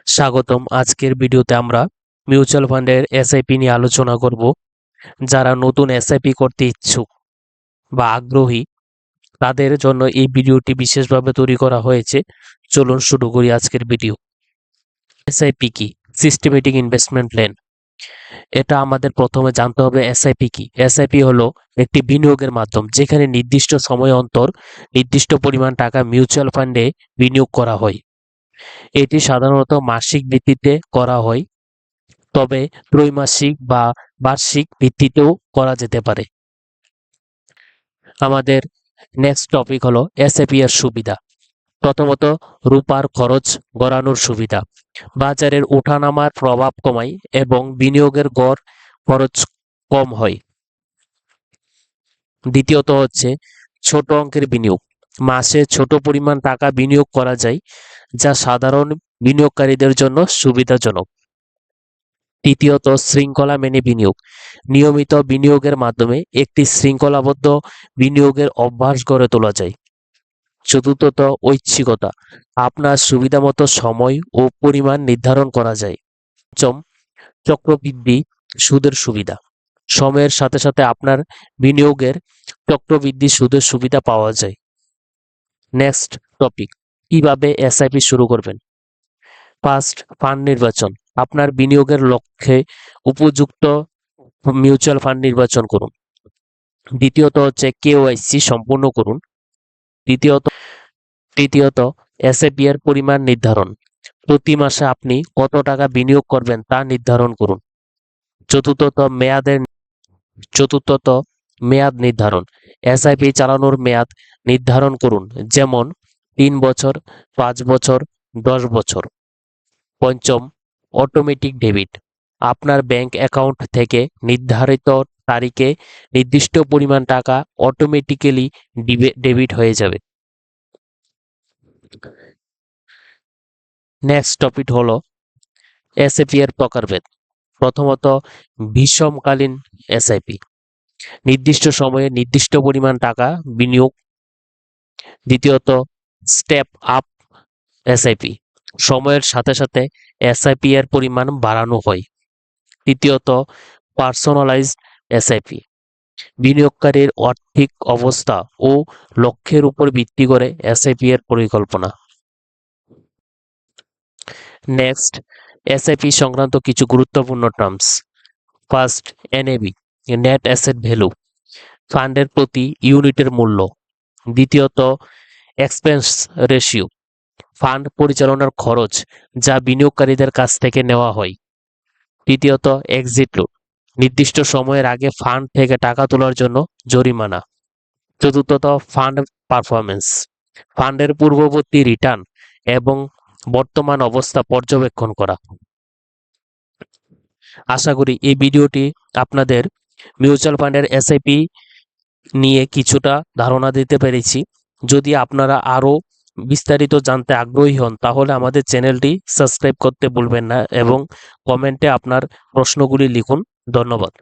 স্বাগতম। আজকের ভিডিওতে আমরা মিউচুয়াল ফান্ডের এসআইপি নিয়ে আলোচনা করব। যারা নতুন এসআইপি করতে ইচ্ছুক বা আগ্রহী তাদের জন্য এই ভিডিওটি বিশেষভাবে তৈরি করা হয়েছে। চলুন শুরু করি আজকের ভিডিও। এসআইপি কি? Systematic investment plan. এটা আমাদের প্রথমে জানতে হবে এসআইপি কি। এসআইপি হলো একটি বিনিয়োগের মাধ্যম যেখানে নির্দিষ্ট সময় অন্তর নির্দিষ্ট পরিমাণ টাকা মিউচুয়াল ফান্ডে বিনিয়োগ করা হয়। এটি সাধারণত মাসিক ভিত্তিতে করা হয়, তবে ত্রৈমাসিক বা বার্ষিক ভিত্তিতেও করা যেতে পারে। আমাদের নেক্সট টপিক হলো এসআইপি এর সুবিধা। প্রথমত, রূপার খরচ গড়ানোর সুবিধা। বাজারের ওঠানামার প্রভাব কমায় এবং বিনিয়োগের গড় খরচ কম হয়। দ্বিতীয়ত হচ্ছে ছোট অঙ্কের বিনিয়োগ। মাসে ছোট পরিমাণ টাকা বিনিয়োগ করা যায়, যা সাধারণ বিনিয়োগকারীদের জন্য সুবিধাজনক। তৃতীয়ত, শৃঙ্খলা মেনে বিনিয়োগ। নিয়মিত বিনিয়োগের মাধ্যমে একটি শৃঙ্খলাবদ্ধ বিনিয়োগের অভ্যাস গড়ে তোলা যায়। চতুর্থত, ঐচ্ছিকতা। আপনার সুবিধামতো সময় ও পরিমাণ নির্ধারণ করা যায়। পঞ্চম, চক্রবৃদ্ধি সুদের সুবিধা। সময়ের সাথে সাথে আপনার বিনিয়োগের চক্রবৃদ্ধি সুদের সুবিধা পাওয়া যায়। নেক্সট টপিক, কিভাবে এসআইপি শুরু করবেন। ফার্স্ট, ফান্ড নির্বাচন। আপনার বিনিয়োগের লক্ষ্যে উপযুক্ত মিউচুয়াল ফান্ড নির্বাচন করুন। দ্বিতীয়ত হচ্ছে কেওয়াইসি সম্পূর্ণ করুন। তৃতীয়ত, এসআইপি এর পরিমাণ নির্ধারণ। প্রতি মাসে আপনি কত টাকা বিনিয়োগ করবেন তা নির্ধারণ করুন। চতুর্থত, মেয়াদ নির্ধারণ। এসআইপি চালানোর মেয়াদ নির্ধারণ করুন, যেমন 3 বছর, 5 বছর, 10 বছর। পঞ্চম, অটোমেটিক ডেবিট। আপনার ব্যাংক অ্যাকাউন্ট থেকে নির্ধারিত তারিখে নির্দিষ্ট পরিমাণ টাকা অটোমেটিক্যালি ডেবিট হয়ে যাবে। নেক্সট টপিক হলো এসআইপি এর প্রকারভেদ। প্রথমত, বিষমকালীন এসআইপি। নির্দিষ্ট সময়ে নির্দিষ্ট পরিমাণ টাকা বিনিয়োগ। দ্বিতীয়ত, স্টেপ আপ এসআইপি। সময়ের সাথে সাথে এসআইপি এর পরিমাণ বাড়ানো হয়। তৃতীয়ত, পার্সোনালাইজড এসআইপি। বিনিয়োগকারীর আর্থিক অবস্থা ও লক্ষ্যের উপর ভিত্তি করে এসআইপি এর পরিকল্পনা। নেক্সট, এসআইপি সংক্রান্ত কিছু গুরুত্বপূর্ণ terms. First, NAV, net asset value, ফান্ডের প্রতি ইউনিটের মূল্য। দ্বিতীয়ত, এক্সপেন্স রেশিও, ফান্ড পরিচালনার খরচ যা বিনিয়োগকারীদের কাছ থেকে নেওয়া হয়। তৃতীয়ত, এক্সিট লুট, নির্দিষ্ট সময়ের আগে ফান্ড থেকে টাকা তোলার জন্য জরিমানা। চতুর্থত, ফান্ড পারফরমেন্স, ফান্ডের পূর্ববর্তী রিটার্ন এবং বর্তমান অবস্থা পর্যবেক্ষণ করা। আশা করি এই ভিডিওটি আপনাদের মিউচুয়াল ফান্ডের এসআইপি নিয়ে কিছুটা ধারণা দিতে পেরেছি। যদি আপনারা আরও বিস্তারিত জানতে আগ্রহী হন তাহলে আমাদের চ্যানেলটি সাবস্ক্রাইব করতে ভুলবেন না এবং কমেন্টে আপনার প্রশ্নগুলি লিখুন। ধন্যবাদ।